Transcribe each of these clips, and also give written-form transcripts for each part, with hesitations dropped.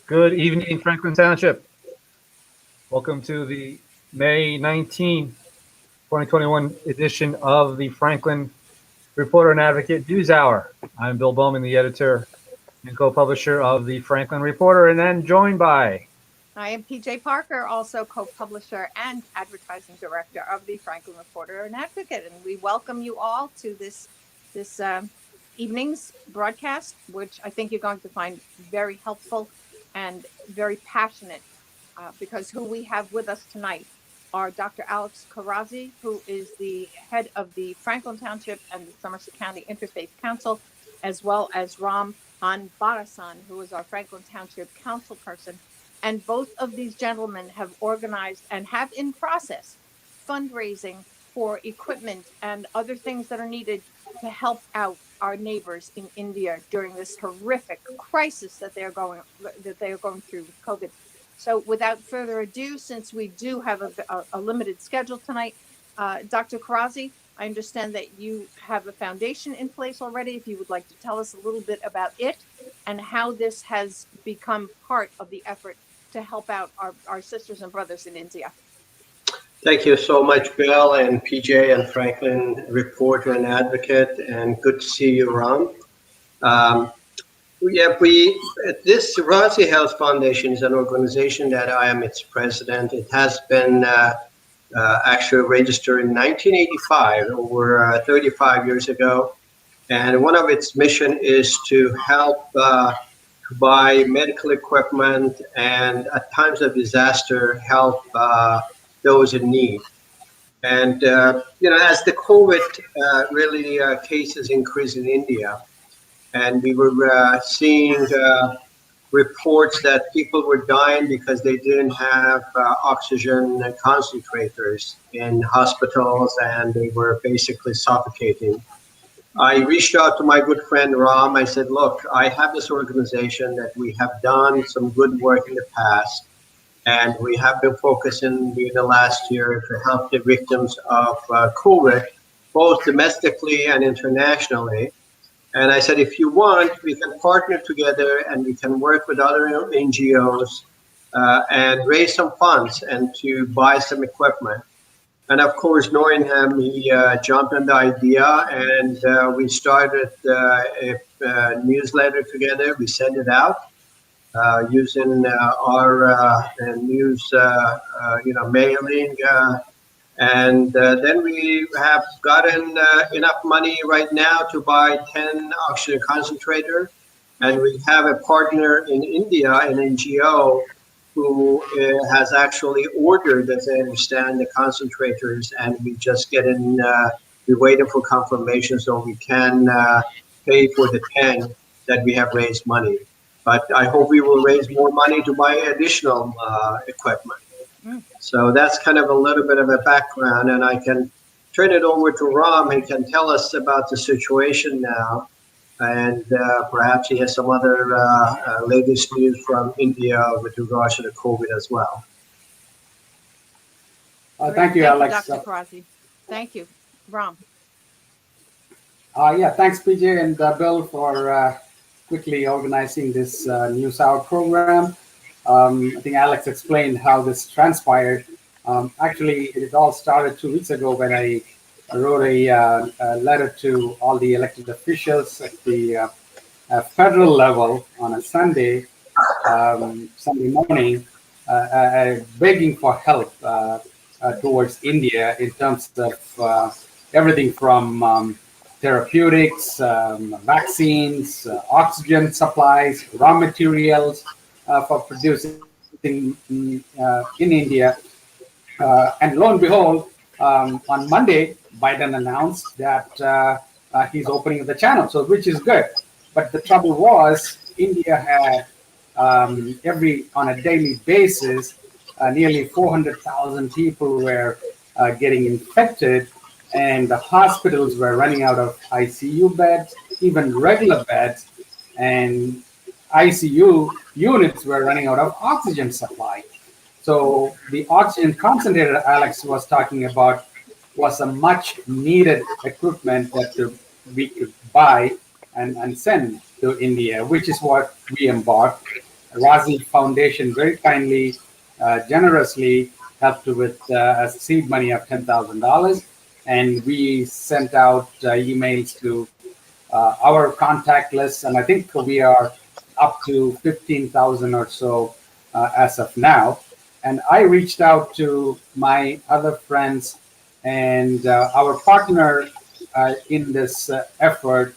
Good evening, Franklin Township. Welcome to the May 19, 2021 edition of the Franklin Reporter and Advocate News Hour. I'm Bill Bowman, the editor and co-publisher of the Franklin Reporter, and then joined by I am PJ Parker, also co-publisher and advertising director of the Franklin Reporter and Advocate, and we welcome you all to this evening's broadcast, which I think you're going to find very helpful and very passionate, because who we have with us tonight are Dr. Alex Karazi, who is the head of the Franklin Township and the Somerset County Interfaith Council, as well as Ram Anbarasan, who is our Franklin Township councilperson. And both of these gentlemen have organized and have in process fundraising for equipment and other things that are needed to help out our neighbors in India during this horrific crisis that they are going through with COVID. So without further ado, since we do have a limited schedule tonight, Dr. Karazi, I understand that you have a foundation in place already. If you would like to tell us a little bit about it and how this has become part of the effort to help out our sisters and brothers in India. Thank you so much, Bill and PJ and Franklin Reporter and Advocate, and good to see you, Ram. This Razi Health Foundation is an organization that I am its president. It has been actually registered in 1985, over 35 years ago. And one of its mission is to help buy medical equipment and at times of disaster, help those in need. And, as the COVID cases increase in India, and we were seeing reports that people were dying because they didn't have oxygen concentrators in hospitals and they were basically suffocating. I reached out to my good friend Ram. I said, look, I have this organization that we have done some good work in the past, and we have been focusing in the last year to help the victims of COVID, both domestically and internationally. And I said, if you want, we can partner together and we can work with other NGOs and raise some funds and to buy some equipment. And of course, knowing him, he jumped on the idea, and we started a newsletter together. We sent it out using our news, mailing, and then we have gotten enough money right now to buy 10 oxygen concentrators, and we have a partner in India, an NGO, who has actually ordered, as I understand, the concentrators, and we just we're waiting for confirmation so we can pay for the 10 that we have raised money. But I hope we will raise more money to buy additional equipment. So that's kind of a little bit of a background, and I can turn it over to Ram. He can tell us about the situation now. And perhaps he has some other latest news from India with regards to the COVID as well. Thank you, Alex. Dr. Karazi. Thank you. Ram. Thanks, PJ and Bill, for quickly organizing this News Hour program. I think Alex explained how this transpired. Actually, it all started 2 weeks ago when I wrote a letter to all the elected officials at the federal level on a Sunday morning, begging for help towards India in terms of everything from therapeutics, vaccines, oxygen supplies, raw materials for producing in India. And lo and behold, on Monday, Biden announced that he's opening the channel, so which is good. But the trouble was, India had on a daily basis, nearly 400,000 people were getting infected, and the hospitals were running out of ICU beds, even regular beds, and ICU units were running out of oxygen supply. So the oxygen concentrator Alex was talking about was a much needed equipment that we could buy and send to India, which is what we embarked. Razi Foundation very kindly, generously helped with a seed money of $10,000. And we sent out emails to our contact list, and I think we are up to 15,000 or so as of now. And I reached out to my other friends, and our partner in this effort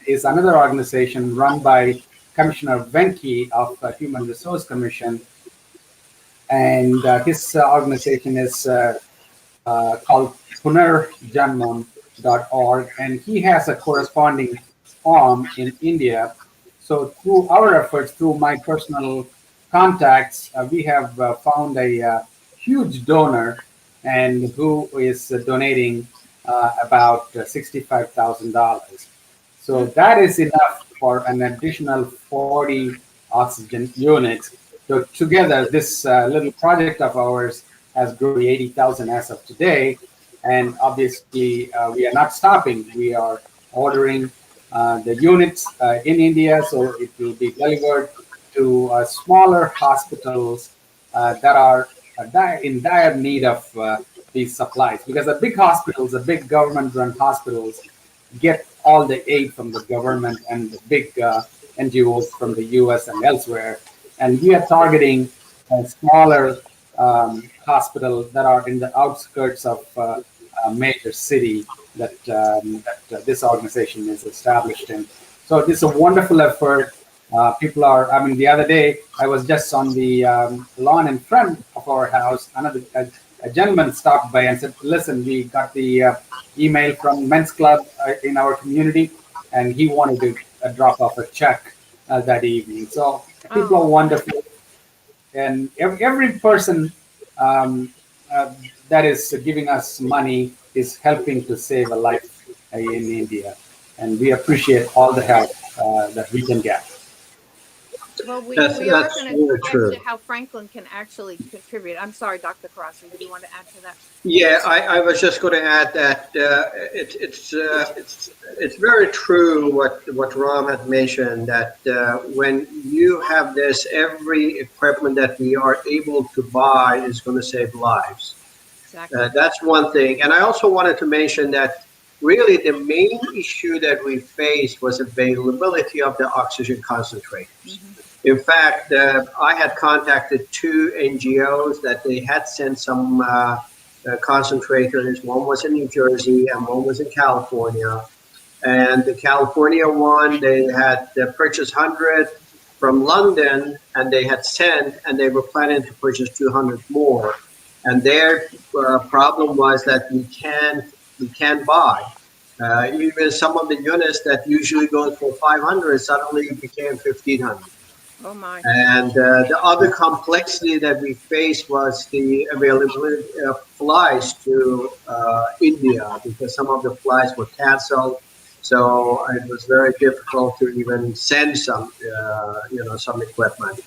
is another organization run by Commissioner Venki of Human Resource Commission, and his organization is called punarjanmam.org, and he has a corresponding arm in India. So through our efforts, through my personal contacts, we have found a huge donor, and who is donating about $65,000. So that is enough for an additional 40 oxygen units. So together, this little project of ours has grown to 80,000 as of today. And obviously, we are not stopping. We are ordering the units in India, so it will be delivered to smaller hospitals that are in dire need of these supplies. Because the big hospitals, the big government-run hospitals, get all the aid from the government and the big NGOs from the US and elsewhere. And we are targeting a smaller hospital that are in the outskirts of a major city that this organization is established in. So this is a wonderful effort. People are, I mean, the other day, I was just on the lawn in front of our house. A gentleman stopped by and said, listen, we got the email from Men's Club in our community, and he wanted to drop off a check that evening. So people are wonderful. And every person that is giving us money is helping to save a life in India. And we appreciate all the help that we can get. Well, we That's are going to really get true. to how Franklin can actually contribute. I'm sorry, Dr. Karasi, did you want to add to that? Yeah, I was just going to add that it's very true what Ram had mentioned, that when you have this, every equipment that we are able to buy is going to save lives. Exactly. That's one thing. And I also wanted to mention that really the main issue that we faced was availability of the oxygen concentrators. Mm-hmm. In fact, I had contacted two NGOs that they had sent some concentrators. One was in New Jersey and one was in California. And the California one, they had purchased 100 from London, and they had sent, and they were planning to purchase 200 more. And their problem was that we can't buy. Even some of the units that usually go for 500 suddenly became 1,500. Oh my. And the other complexity that we faced was the availability of flights to India, because some of the flights were canceled. So it was very difficult to even send some equipment.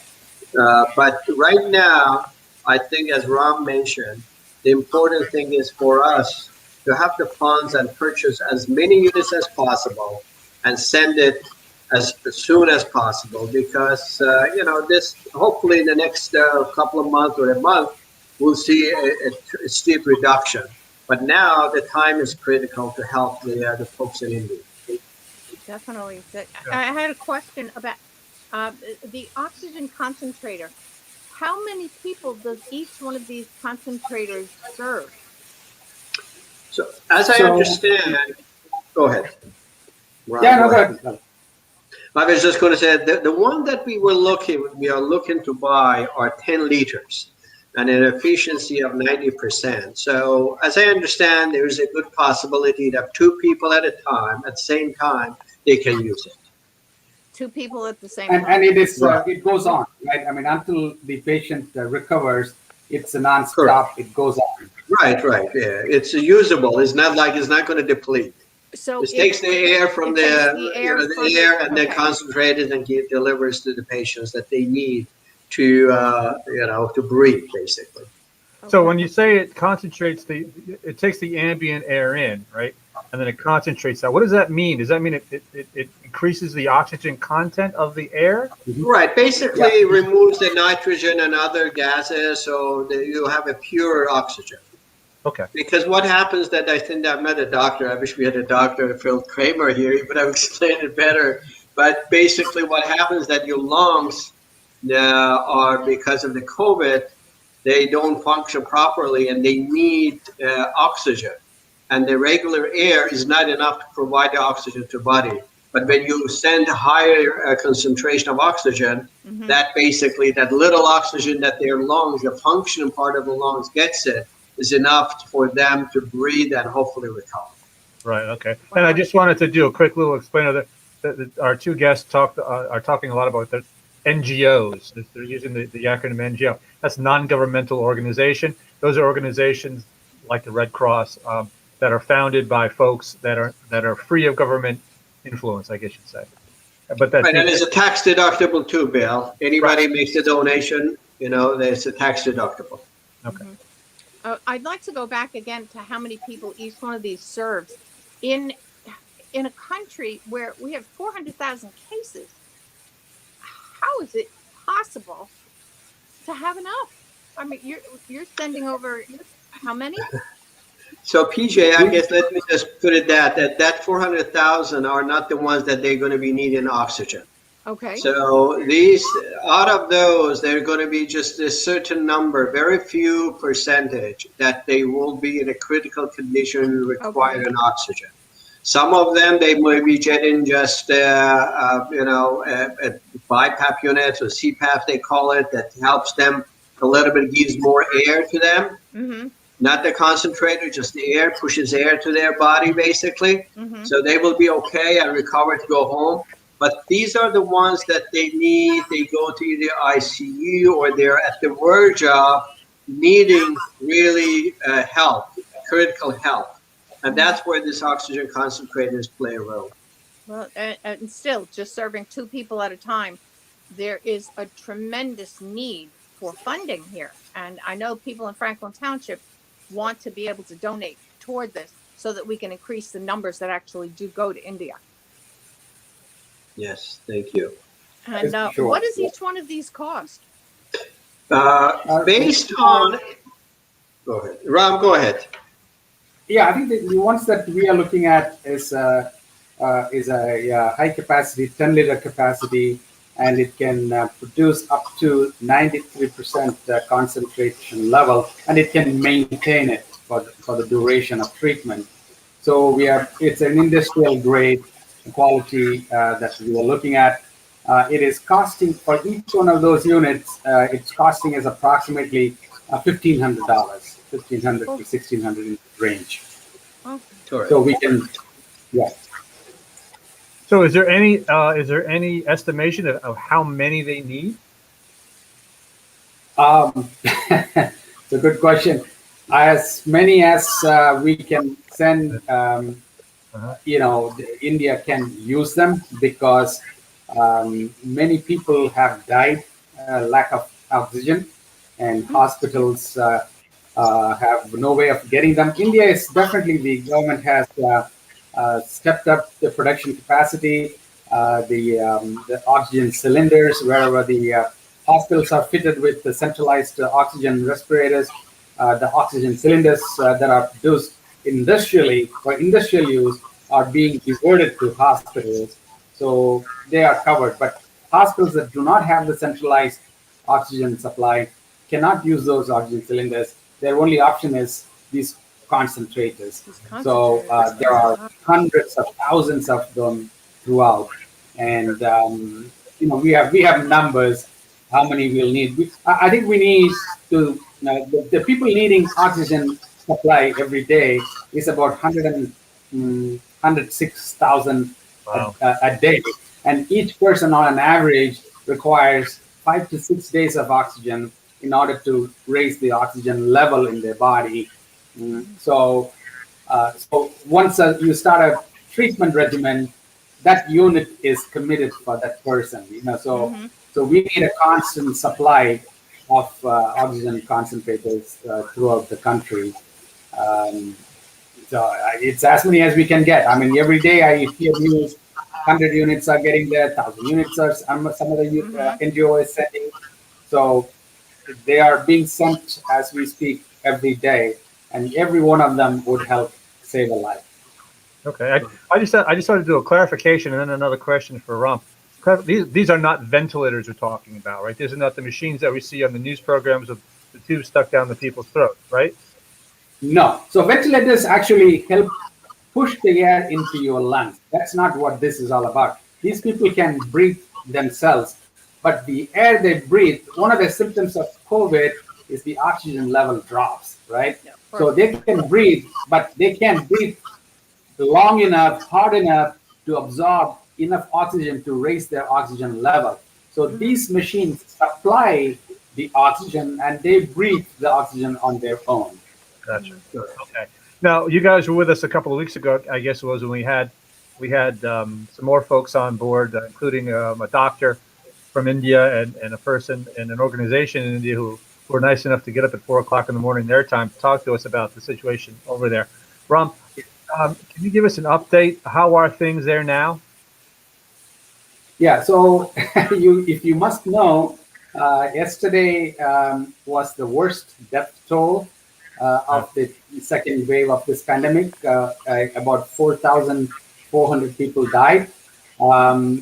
But right now, I think, as Ram mentioned, the important thing is for us to have the funds and purchase as many units as possible and send it as soon as possible, because this, hopefully in the next couple of months or a month, we'll see a steep reduction. But now the time is critical to help the folks in India. Definitely. I had a question about the oxygen concentrator. How many people does each one of these concentrators serve? So as I understand, go ahead. Ron, Yeah, no, go ahead. I was just going to say the one that we are looking to buy are 10 liters and an efficiency of 90%. So as I understand, there is a good possibility that two people at the same time, they can use it. Two people at the same time. And it is it goes on, right? I mean, until the patient recovers, it's a non-stop. Correct. It goes on. Right. Yeah, it's usable. It's not going to deplete. So it takes the air from the air and then okay. concentrates and delivers to the patients that they need to to breathe, basically. So Okay. when you say it concentrates it takes the ambient air in, right? And then it concentrates that. What does that mean? Does that mean it increases the oxygen content of the air? Right, basically it removes the nitrogen and other gases, so that you have a pure oxygen. Okay. Because what happens that I think I've met a doctor. I wish we had a doctor, Phil Kramer here. He would have explained it better. But basically, what happens that your lungs are because of the COVID, they don't function properly, and they need oxygen. And the regular air is not enough to provide the oxygen to body. But when you send a higher concentration of oxygen, Mhm. that basically that little oxygen that their lungs, the functioning part of the lungs, gets it is enough for them to breathe and hopefully recover. Right. Okay. And I just wanted to do a quick little explainer that our two guests are talking a lot about the NGOs. They're using the acronym NGO. That's non-governmental organization. Those are organizations like the Red Cross that are founded by folks that are free of government influence, I guess you'd say. But that Right, and it's a tax deductible too, Bill. Anybody Right. makes a donation, there's a tax deductible. Okay. I'd like to go back again to how many people each one of these serves in a country where we have 400,000 cases. How is it possible to have enough? I mean, you're sending over how many? So PJ, I guess let me just put it that 400,000 are not the ones that they're going to be needing oxygen. Okay. So these, out of those, they're going to be just a certain number, very few percentage that they will be in a critical condition requiring oxygen. Some of them, they may be getting just, a BiPAP units or CPAP, they call it, that helps them a little bit, gives more air to them. Mm-hmm. Not the concentrator, just the air, pushes air to their body, basically. Mm-hmm. So they will be okay and recover to go home. But these are the ones that they need. They go to either ICU or they're at the verge of needing really help, critical help. And that's where these oxygen concentrators play a role. Well, and still, just serving 2 people at a time, there is a tremendous need for funding here. And I know people in Franklin Township want to be able to donate toward this so that we can increase the numbers that actually do go to India. Yes, thank you. And Sure. what does each one of these cost? Based on, go ahead, Ram, go ahead. Yeah, I think the ones that we are looking at is a high capacity, 10-liter capacity, and it can produce up to 93% concentration level, and it can maintain it for the duration of treatment. So it's an industrial grade quality that we are looking at. It is costing for each one of those units. It's costing us approximately $1,500, $1,500 to $1,600 range. Oh. So we can, yeah. So is there any estimation of how many they need? It's a good question. As many as we can send, India can use them because many people have died, lack of oxygen, and hospitals have no way of getting them. India is definitely, the government has stepped up the production capacity, the oxygen cylinders, wherever the hospitals are fitted with the centralized oxygen respirators, the oxygen cylinders that are produced industrially for industrial use are being diverted to hospitals. So they are covered. But hospitals that do not have the centralized oxygen supply cannot use those oxygen cylinders. Their only option is these concentrators. So there are hundreds of thousands of them throughout, and we have numbers how many we'll need. I think we need to the people needing oxygen supply every day is about 106,000 Wow. a day, and each person on an average requires 5 to 6 days of oxygen in order to raise the oxygen level in their body. So once you start a treatment regimen, that unit is committed for that person. So we need a constant supply of oxygen concentrators throughout the country. Um, it's as many as we can get. I mean, every day I hear news, 100 units are getting there, 1,000 units are some of the NGO is sending. So they are being sent as we speak every day, and every one of them would help save a life. Okay, I just wanted to do a clarification and then another question for Ram. These are not ventilators we're talking about, right? These are not the machines that we see on the news programs with the tubes stuck down the people's throats, right? No. So ventilators actually help push the air into your lungs. That's not what this is all about. These people can breathe themselves, but the air they breathe, one of the symptoms of COVID is the oxygen level drops, right? Yeah, So they can breathe, but they can't breathe long enough, hard enough to absorb enough oxygen to raise their oxygen level. So these machines supply the oxygen and they breathe the oxygen on their own. Gotcha. Okay. Now, you guys were with us a couple of weeks ago, I guess it was, when we had some more folks on board, including a doctor from India and a person and an organization in India who were nice enough to get up at 4 o'clock in the morning their time to talk to us about the situation over there. Ram, can you give us an update? How are things there now? Yeah, so if you must know, yesterday was the worst death toll of the second wave of this pandemic. About 4,400 people died.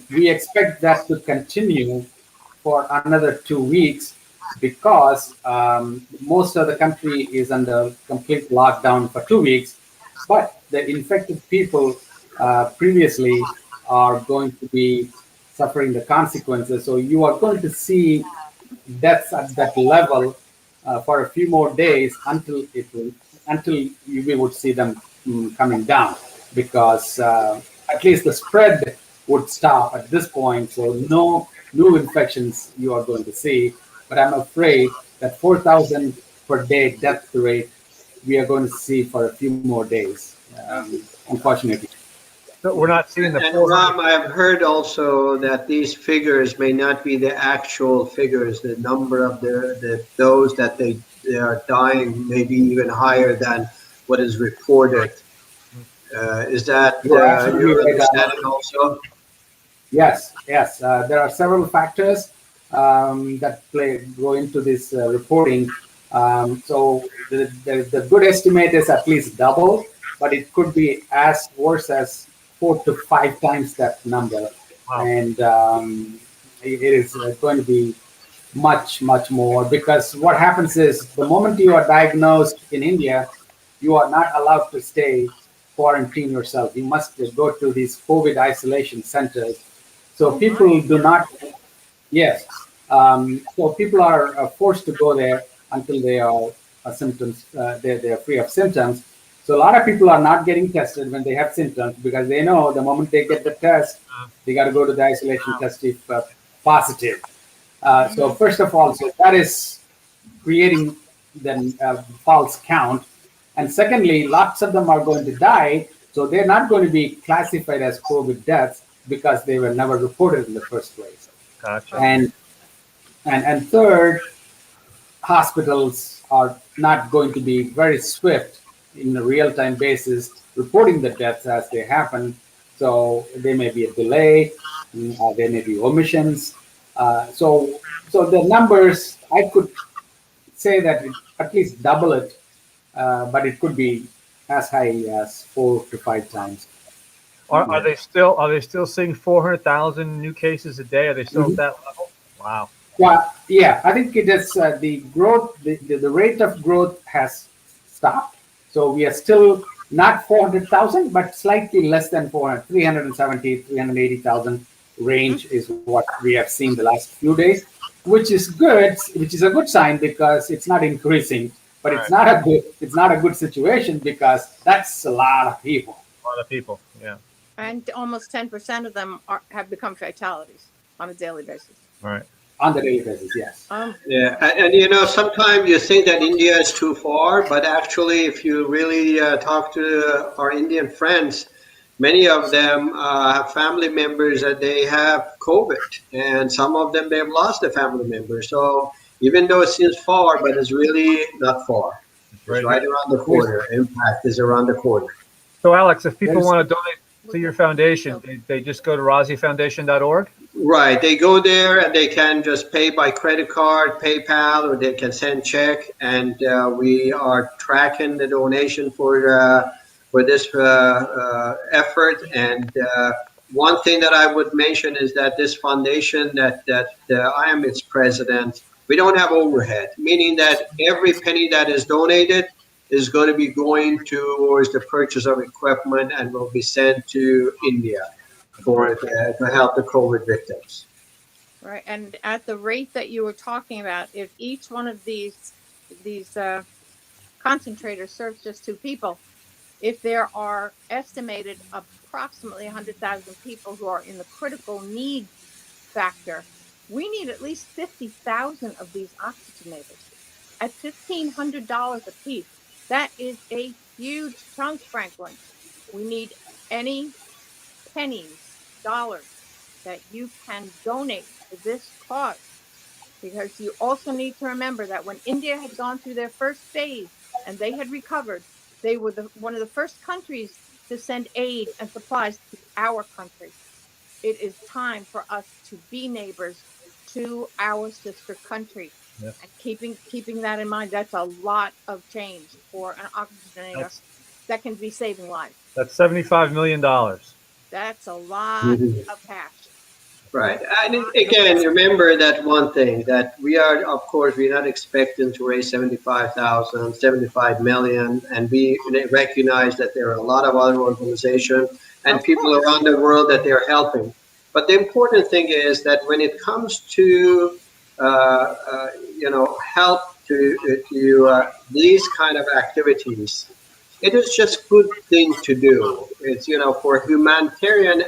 We expect that to continue for another 2 weeks because most of the country is under complete lockdown for 2 weeks. But the infected people previously are going to be suffering the consequences. So you are going to see deaths at that level for a few more days until we would see them coming down, because at least the spread would stop at this point. So no new infections you are going to see. But I'm afraid that 4,000 per day death rate we are going to see for a few more days, unfortunately. So we're not seeing the And 400. Ram, I've heard also that these figures may not be the actual figures. The number of those that they are dying may be even higher than what is reported. Is that You are absolutely your right. understanding also? Yes. There are several factors that go into this reporting. So the good estimate is at least double, but it could be as worse as 4 to 5 times that number. Wow. And it is going to be much more, because what happens is the moment you are diagnosed in India, you are not allowed to stay quarantine yourself. You must go to these COVID isolation centers. So people do not. Yes. So people are forced to go there until they are symptoms. They're free of symptoms. So a lot of people are not getting tested when they have symptoms, because they know the moment they get the test, they got to go to the isolation test if positive. So first of all, so that is creating the false count. And secondly, lots of them are going to die. So they're not going to be classified as COVID deaths because they were never reported in the first place. Gotcha. And third, hospitals are not going to be very swift in a real-time basis reporting the deaths as they happen. So there may be a delay, there may be omissions. So the numbers, I could say that at least double it, but it could be as high as 4 to 5 times. Are they still seeing 400,000 new cases a day? Are they still at that level? Wow. Well, yeah, I think it is the growth, the rate of growth has stopped. So we are still not 400,000, but slightly less than 400, 370, 380,000 range is what we have seen the last few days, which is good, which is a good sign because it's not increasing, but it's not a good situation because that's a lot of people. A lot of people, yeah. And almost 10% of them have become fatalities on a daily basis. All right. On the daily basis, yes. Yeah, and sometimes you think that India is too far, but actually, if you really talk to our Indian friends, many of them have family members that they have COVID, and some of them they have lost a family member. So Even though it seems far, but it's really not far. It's Right. right around the corner. Impact is around the corner. So, Alex, if people There's- want to donate to your foundation, they just go to RozziFoundation.org? Right. They go there and they can just pay by credit card, PayPal, or they can send check. And we are tracking the donation for this effort. And one thing that I would mention is that this foundation that I am its president, we don't have overhead, meaning that every penny that is donated is going to be going towards the purchase of equipment and will be sent to India to help the COVID victims. Right, and at the rate that you were talking about, if each one of these concentrators serves just 2 people, if there are estimated approximately 100,000 people who are in the critical need factor, we need at least 50,000 of these oxygenators at $1,500 a piece. That is a huge chunk, Franklin. We need any pennies, dollars that you can donate to this cause, because you also need to remember that when India had gone through their first phase and they had recovered, they were one of the first countries to send aid and supplies to our country. It is time for us to be neighbors to our sister country. Yes. And keeping that in mind, that's a lot of change for an oxygenator that can be saving lives. That's $75 million. That's a lot of cash. Right. And again, remember that one thing, that we are, of course, we're not expecting to raise 75 million. And we recognize that there are a lot of other organizations and people around the world that they're helping. But the important thing is that when it comes to, help to these kind of activities, it is just good thing to do. It's, for humanitarian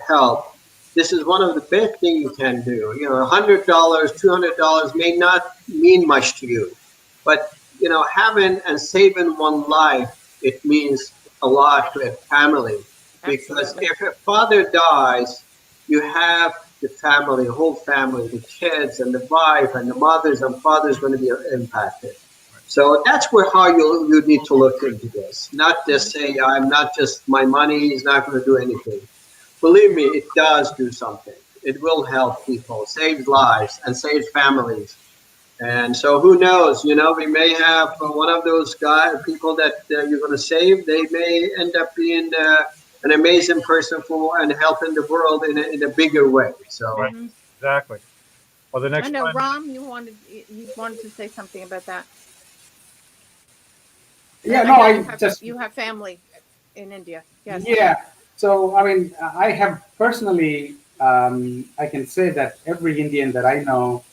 help, this is one of the best things you can do. $100, $200 may not mean much to you, but having and saving one life, it means a lot to a family. Because Absolutely. if a father dies, you have the family, the whole family, the kids and the wife and the mothers and fathers going to be impacted. So that's how you need to look into this. Not just say, I'm not just, my money is not going to do anything. Believe me, it does do something. It will help people, save lives and save families. And so who knows, we may have one of those people that you're going to save. They may end up being an amazing person and helping the world in a bigger way. So Right. Exactly. Well, the next I know, time, Ram, you wanted to say something about that. Yeah, I no, know you have family in India. Yes. Yeah. So, I mean, I have personally, I can say that every Indian that I know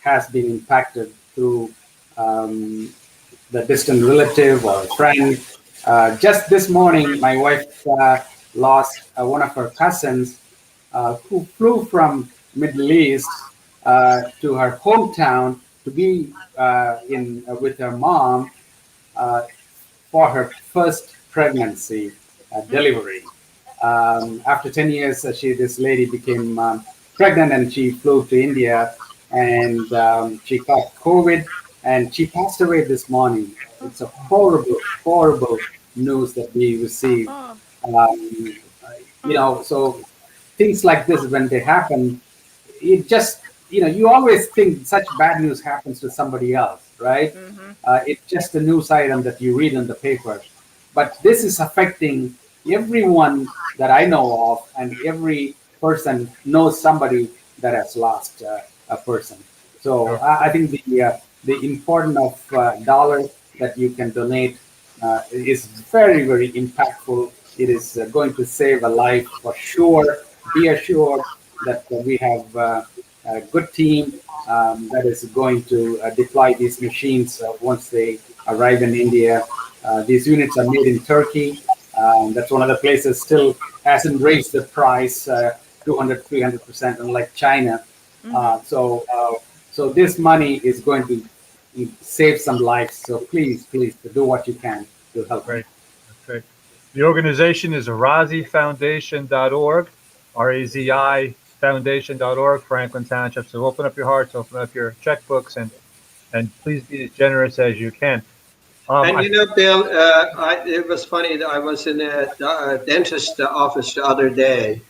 has been impacted through the distant relative or friend. Just this morning, my wife lost one of her cousins who flew from Middle East to her hometown to be with her mom for her first pregnancy delivery. After 10 years, this lady became pregnant and she flew to India and she caught COVID and she passed away this morning. It's a horrible, horrible news that we received. Oh, So things like this, when they happen, it just, you always think such bad news happens to somebody else, right? It's just a news item that you read in the paper. But this is affecting everyone that I know of, and every person knows somebody that has lost a person. So I think the importance of dollars that you can donate is very, very impactful. It is going to save a life for sure. Be assured that we have a good team that is going to deploy these machines once they arrive in India. These units are made in Turkey. That's one of the places still hasn't raised the price 200, 300%, unlike China. So this money is going to save some lives. So please do what you can to help. great. That's great. The organization is RozziFoundation.org, RAZI Foundation.org, Franklin Township. So open up your hearts, open up your checkbooks, and and please be as generous as you can. And you know, Bill, it was funny that I was in a dentist office the other day,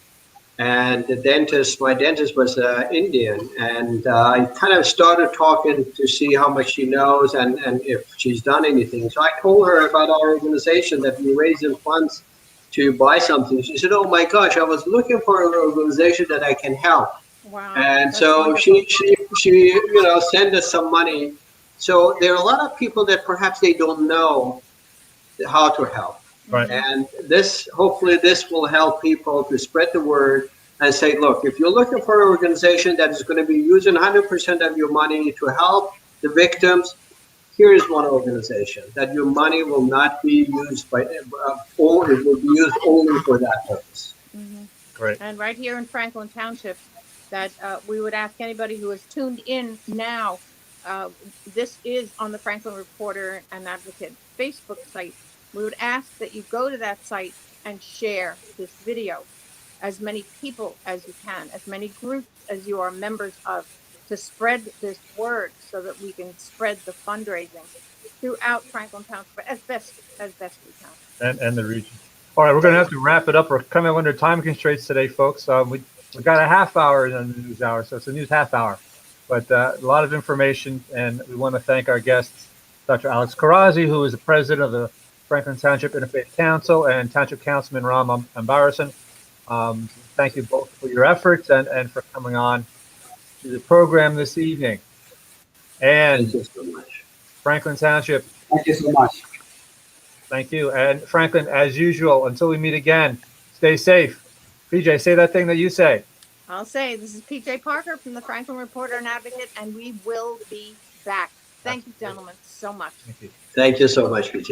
and my dentist was Indian, and I kind of started talking to see how much she knows and if she's done anything. So I told her about our organization that we raising funds to buy something. She said, "Oh my gosh, I was looking for an organization that I can help." Wow. And that's so wonderful. she sent us some money. So there are a lot of people that perhaps they don't know how to help. Right. And hopefully this will help people to spread the word and say, look, if you're looking for an organization that is going to be using 100% of your money to help the victims, here is one organization that your money will not be used or it will be used only for that purpose. Mhm. Great. And right here in Franklin Township, that we would ask anybody who is tuned in now. This is on the Franklin Reporter and Advocate Facebook site. We would ask that you go to that site and share this video, as many people as you can, as many groups as you are members of, to spread this word so that we can spread the fundraising throughout Franklin Township as best we can. And the region. All right, we're going to have to wrap it up. We're kind of under time constraints today, folks. We got a half hour in the news hour, so it's a news half hour. But a lot of information, and we want to thank our guests, Dr. Alex Karazi, who is the president of the Franklin Township Interfaith Council, and Township Councilman Ram Ambarison. Thank you both for your efforts and for coming on to the program this evening. And Thank you so much. Franklin Township. Thank you so much. Thank you. And Franklin, as usual, until we meet again, stay safe. PJ, say that thing that you say. I'll say this is PJ Parker from the Franklin Reporter and Advocate, and we will be back. Thank you, gentlemen, so much. Thank you. Thank you so much, PJ.